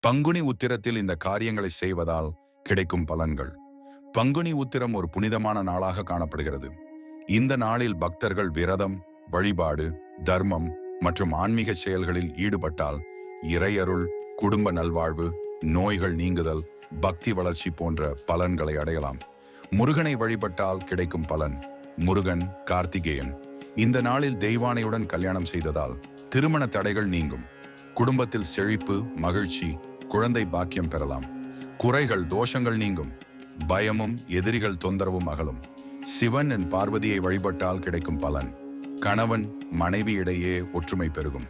பங்குனி உத்திரத்தில் இந்த காரியங்களை செய்வதால் கிடைக்கும் பலன்கள். பங்குனி உத்திரம் ஒரு புனிதமான நாளாக காணப்படுகிறது. இந்த நாளில் பக்தர்கள் விரதம், வழிபாடு, தர்மம் மற்றும் ஆன்மீக செயல்களில் ஈடுபட்டால் இறையருள், குடும்ப நல்வாழ்வு, நோய்கள் நீங்குதல், பக்தி வளர்ச்சி போன்ற பலன்களை அடையலாம். முருகனை வழிபட்டால் கிடைக்கும் பலன். முருகன், கார்த்திகேயன். இந்த நாளில் தெய்வானையுடன் கல்யாணம் செய்ததால் திருமண தடைகள் நீங்கும். குடும்பத்தில் செழிப்பு, மகிழ்ச்சி, குழந்தை பாக்கியம் பெறலாம். குறைகள், தோஷங்கள் நீங்கும். பயமும் எதிரிகள் தொந்தரவும் அகலும். சிவன் என் பார்வதியை வழிபட்டால் கிடைக்கும் பலன். கணவன் மனைவி இடையே ஒற்றுமை பெருகும்.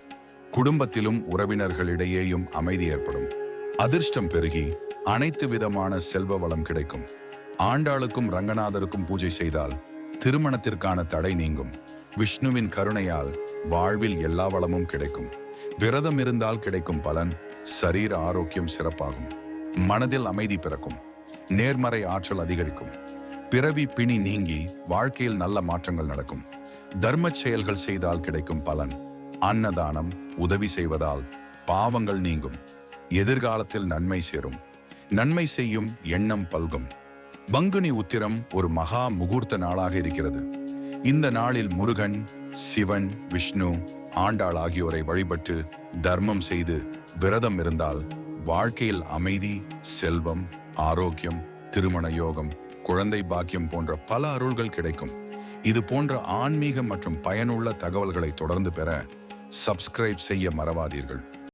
குடும்பத்திலும் உறவினர்களிடையேயும் அமைதி ஏற்படும். அதிர்ஷ்டம் பெருகி அனைத்து விதமான செல்வ வளம் கிடைக்கும். ஆண்டாளுக்கும் ரங்கநாதருக்கும் பூஜை செய்தால் திருமணத்திற்கான தடை நீங்கும். விஷ்ணுவின் கருணையால் வாழ்வில் எல்லா வளமும் கிடைக்கும். விரதம் இருந்தால் கிடைக்கும் பலன். சரீர ஆரோக்கியம் சிறப்பாகும். மனதில் அமைதி பிறக்கும். நேர்மறை ஆற்றல் அதிகரிக்கும். பிறவி பிணி நீங்கி வாழ்க்கையில் நல்ல மாற்றங்கள் நடக்கும். தர்ம செயல்கள் செய்தால் கிடைக்கும் பலன். அன்னதானம், உதவி செய்வதால் பாவங்கள் நீங்கும். எதிர்காலத்தில் நன்மை சேரும். நன்மை செய்யும் எண்ணம் பல்கும். பங்குனி உத்திரம் ஒரு மகா முகூர்த்த நாளாக இருக்கிறது. இந்த நாளில் முருகன், சிவன், விஷ்ணு, ஆண்டாள் ஆகியோரை வழிபட்டு தர்மம் செய்து விரதம் இருந்தால் வாழ்க்கையில் அமைதி, செல்வம், ஆரோக்கியம், திருமண யோகம், குழந்தை பாக்கியம் போன்ற பல அருள்கள் கிடைக்கும். இது போன்ற ஆன்மீக மற்றும் பயனுள்ள தகவல்களை தொடர்ந்து பெற சப்ஸ்கிரைப் செய்ய மறவாதீர்கள்.